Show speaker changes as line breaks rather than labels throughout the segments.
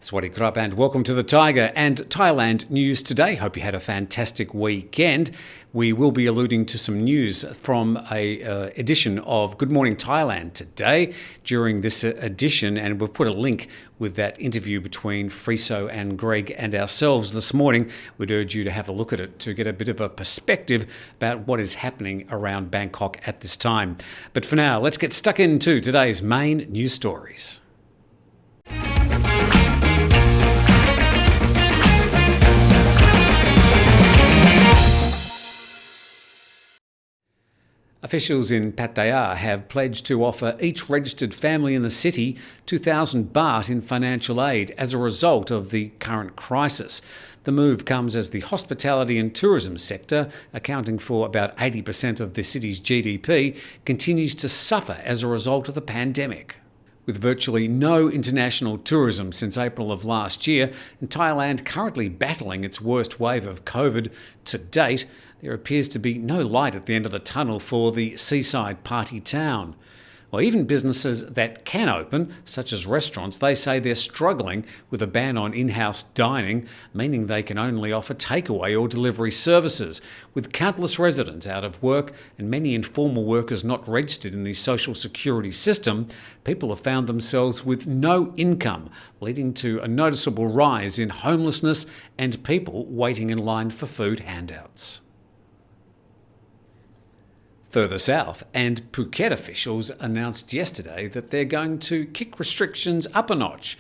Sawasdee krap and welcome to the Thaiger and Thailand news today. Hope you had a fantastic weekend. We will be alluding to some news from a edition of Good Morning Thailand today during this edition, and we've put a link with that interview between Friso and Greg and ourselves this morning. We'd urge you to have a look at it to get a bit of a perspective about what is happening around Bangkok at this time. But for now, let's get stuck into today's main news stories. Officials in Pattaya have pledged to offer each registered family in the city 2,000 baht in financial aid as a result of the current crisis. The move comes as the hospitality and tourism sector, accounting for about 80% of the city's GDP, continues to suffer as a result of the pandemic. With virtually no international tourism since April of last year, and Thailand currently battling its worst wave of COVID to date, there appears to be no light at the end of the tunnel for the seaside party town. Well, even businesses that can open, such as restaurants, they say they're struggling with a ban on in-house dining, meaning they can only offer takeaway or delivery services. With countless residents out of work and many informal workers not registered in the social security system, people have found themselves with no income, leading to a noticeable rise in homelessness and people waiting in line for food handouts. Further south, and Phuket officials announced yesterday that they're going to kick restrictions up a notch.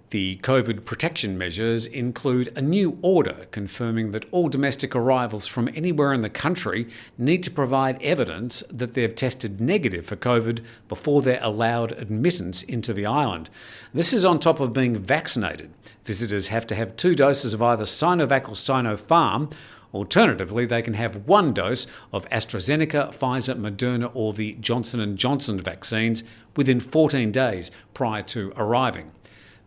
The COVID protection measures include a new order confirming that all domestic arrivals from anywhere in the country need to provide evidence that they've tested negative for COVID before they're allowed admittance into the island. This is on top of being vaccinated. Visitors have to have 2 doses of either Sinovac or Sinopharm. Alternatively, they can have 1 dose of AstraZeneca, Pfizer, Moderna or the Johnson & Johnson vaccines within 14 days prior to arriving.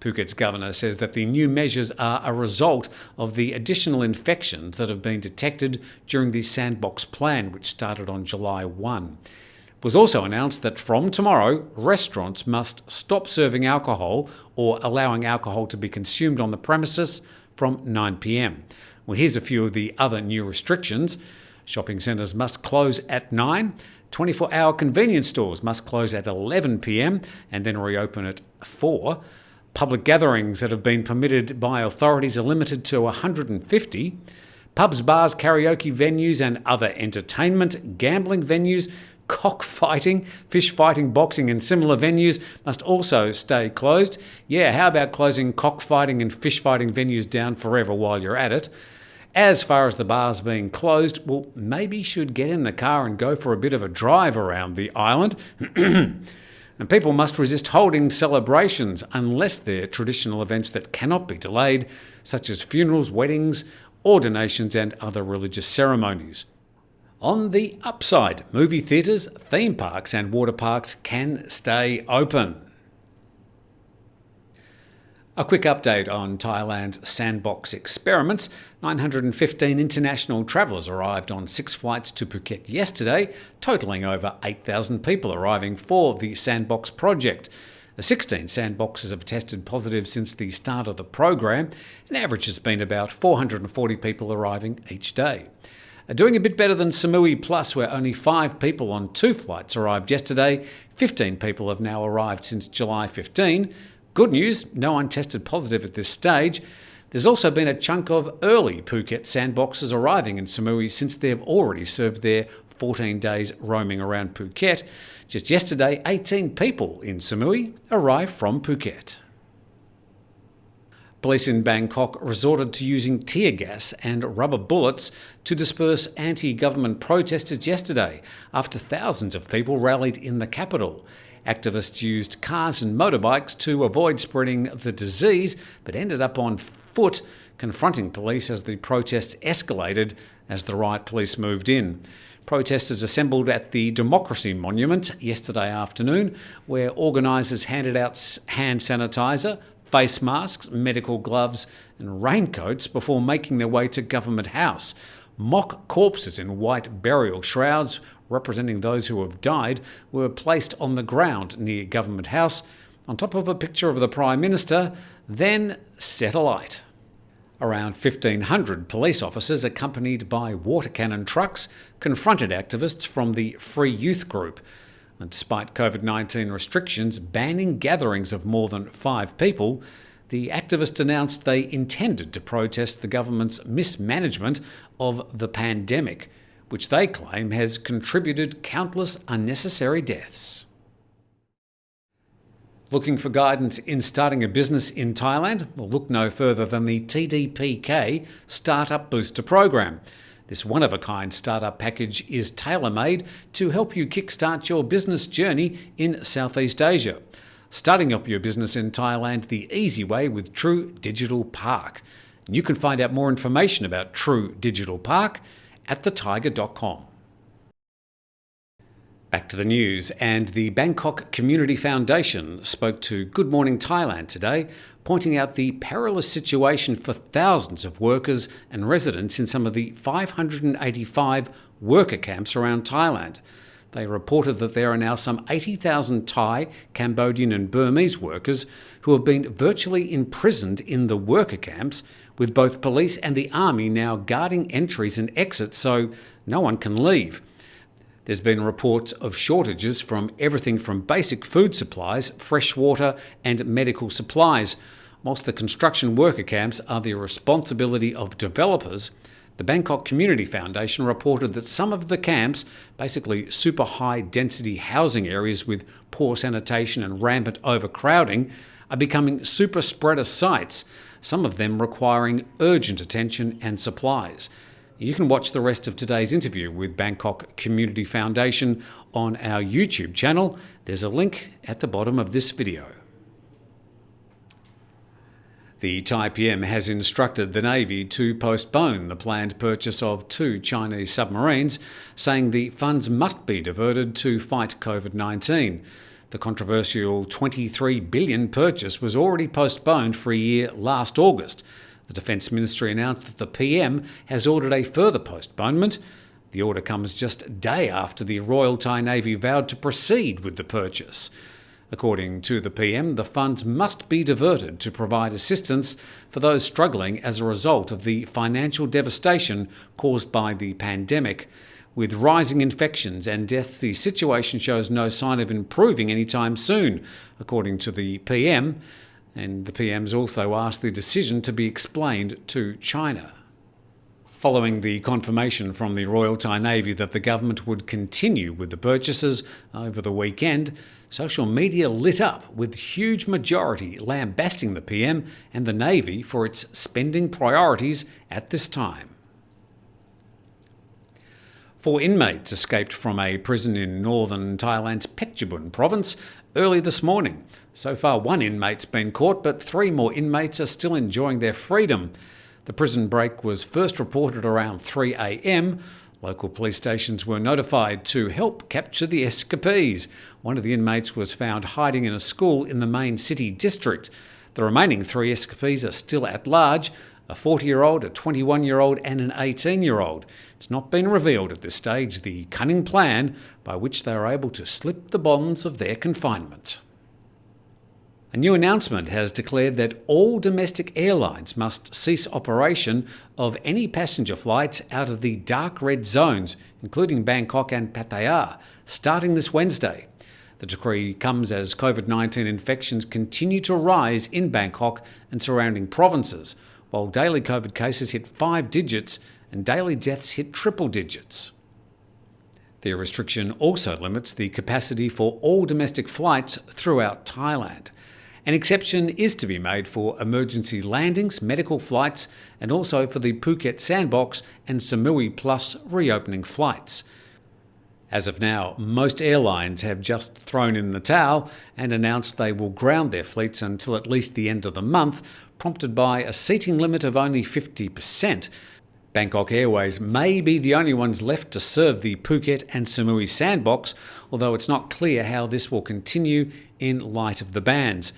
Phuket's governor says that the new measures are a result of the additional infections that have been detected during the Sandbox plan, which started on July 1. It was also announced that from tomorrow, restaurants must stop serving alcohol or allowing alcohol to be consumed on the premises from 9 p.m. Well, here's a few of the other new restrictions. Shopping centres must close at 9. 24-hour convenience stores must close at 11 p.m. and then reopen at 4. Public gatherings that have been permitted by authorities are limited to 150. Pubs, bars, karaoke venues and other entertainment, gambling venues, cockfighting, fish fighting, boxing and similar venues must also stay closed. Yeah, how about closing cockfighting and fish fighting venues down forever while you're at it? As far as the bars being closed, well, maybe you should get in the car and go for a bit of a drive around the island. And people must resist holding celebrations unless they're traditional events that cannot be delayed, such as funerals, weddings, ordinations and other religious ceremonies. On the upside, movie theatres, theme parks and water parks can stay open. A quick update on Thailand's Sandbox experiments. 915 international travellers arrived on 6 flights to Phuket yesterday, totalling over 8,000 people arriving for the Sandbox project. 16 sandboxes have tested positive since the start of the program. An average has been about 440 people arriving each day. Doing a bit better than Samui Plus, where only 5 people on 2 flights arrived yesterday. 15 people have now arrived since July 15. Good news, no one tested positive at this stage. There's also been a chunk of early Phuket Sandboxes arriving in Samui since they've already served their 14 days roaming around Phuket. Just yesterday, 18 people in Samui arrived from Phuket. Police in Bangkok resorted to using tear gas and rubber bullets to disperse anti-government protesters yesterday after thousands of people rallied in the capital. Activists used cars and motorbikes to avoid spreading the disease, but ended up on foot, confronting police as the protests escalated as the riot police moved in. Protesters assembled at the Democracy Monument yesterday afternoon, where organisers handed out hand sanitizer, face masks, medical gloves and raincoats before making their way to Government House. Mock corpses in white burial shrouds representing those who have died were placed on the ground near Government House. on top of a picture of the Prime Minister, then set alight. Around 1,500 police officers, accompanied by water cannon trucks, confronted activists from the Free Youth Group. And despite COVID-19 restrictions banning gatherings of more than 5 people, the activists announced they intended to protest the government's mismanagement of the pandemic, which they claim has contributed countless unnecessary deaths. Looking for guidance in starting a business in Thailand? Well, look no further than the TDPK Startup Booster Program. This one-of-a-kind startup package is tailor-made to help you kickstart your business journey in Southeast Asia. Starting up your business in Thailand the easy way with True Digital Park. And you can find out more information about True Digital Park at thethaiger.com. Back to the news, and the Bangkok Community Foundation spoke to Good Morning Thailand today, pointing out the perilous situation for thousands of workers and residents in some of the 585 worker camps around Thailand. They reported that there are now some 80,000 Thai, Cambodian and Burmese workers who have been virtually imprisoned in the worker camps, with both police and the army now guarding entries and exits so no one can leave. There's been reports of shortages from everything from basic food supplies, fresh water and medical supplies. Whilst the construction worker camps are the responsibility of developers, the Bangkok Community Foundation reported that some of the camps, basically super high density housing areas with poor sanitation and rampant overcrowding, are becoming super spreader sites, some of them requiring urgent attention and supplies. You can watch the rest of today's interview with Bangkok Community Foundation on our YouTube channel. There's a link at the bottom of this video. The Thai PM has instructed the Navy to postpone the planned purchase of 2 Chinese submarines, saying the funds must be diverted to fight COVID-19. The controversial $23 billion purchase was already postponed for a year last August. The Defence Ministry announced that the PM has ordered a further postponement. The order comes just a day after the Royal Thai Navy vowed to proceed with the purchase. According to the PM, the funds must be diverted to provide assistance for those struggling as a result of the financial devastation caused by the pandemic. With rising infections and deaths, the situation shows no sign of improving anytime soon, according to the PM. And the PM's also asked the decision to be explained to China. Following the confirmation from the Royal Thai Navy that the government would continue with the purchases over the weekend, social media lit up with huge majority lambasting the PM and the Navy for its spending priorities at this time. 4 inmates escaped from a prison in northern Thailand's Phetchabun province early this morning. So far, 1 inmate's been caught, but 3 more inmates are still enjoying their freedom. The prison break was first reported around 3 a.m. Local police stations were notified to help capture the escapees. One of the inmates was found hiding in a school in the main city district. The remaining 3 escapees are still at large: a 40-year-old, a 21-year-old and an 18-year-old. It's not been revealed at this stage the cunning plan by which they are able to slip the bonds of their confinement. A new announcement has declared that all domestic airlines must cease operation of any passenger flights out of the dark red zones, including Bangkok and Pattaya, starting this Wednesday. The decree comes as COVID-19 infections continue to rise in Bangkok and surrounding provinces, while daily COVID cases hit 5 digits and daily deaths hit triple digits. The restriction also limits the capacity for all domestic flights throughout Thailand. An exception is to be made for emergency landings, medical flights, and also for the Phuket Sandbox and Samui Plus reopening flights. As of now, most airlines have just thrown in the towel and announced they will ground their fleets until at least the end of the month, prompted by a seating limit of only 50%. Bangkok Airways may be the only ones left to serve the Phuket and Samui Sandbox, although it's not clear how this will continue in light of the bans.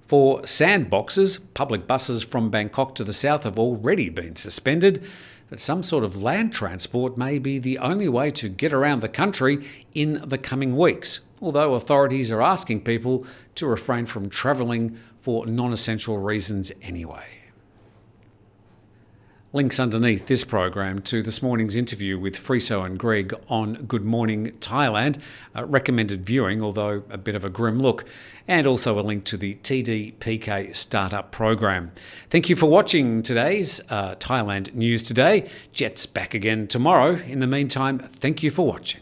For sandboxes, public buses from Bangkok to the south have already been suspended, but some sort of land transport may be the only way to get around the country in the coming weeks. although authorities are asking people to refrain from travelling for non-essential reasons anyway. Links underneath this program to this morning's interview with Friso and Greg on Good Morning Thailand, recommended viewing, although a bit of a grim look, and also a link to the TDPK Startup Program. Thank you for watching today's Thailand News Today. Jet's back again tomorrow. In the meantime, thank you for watching.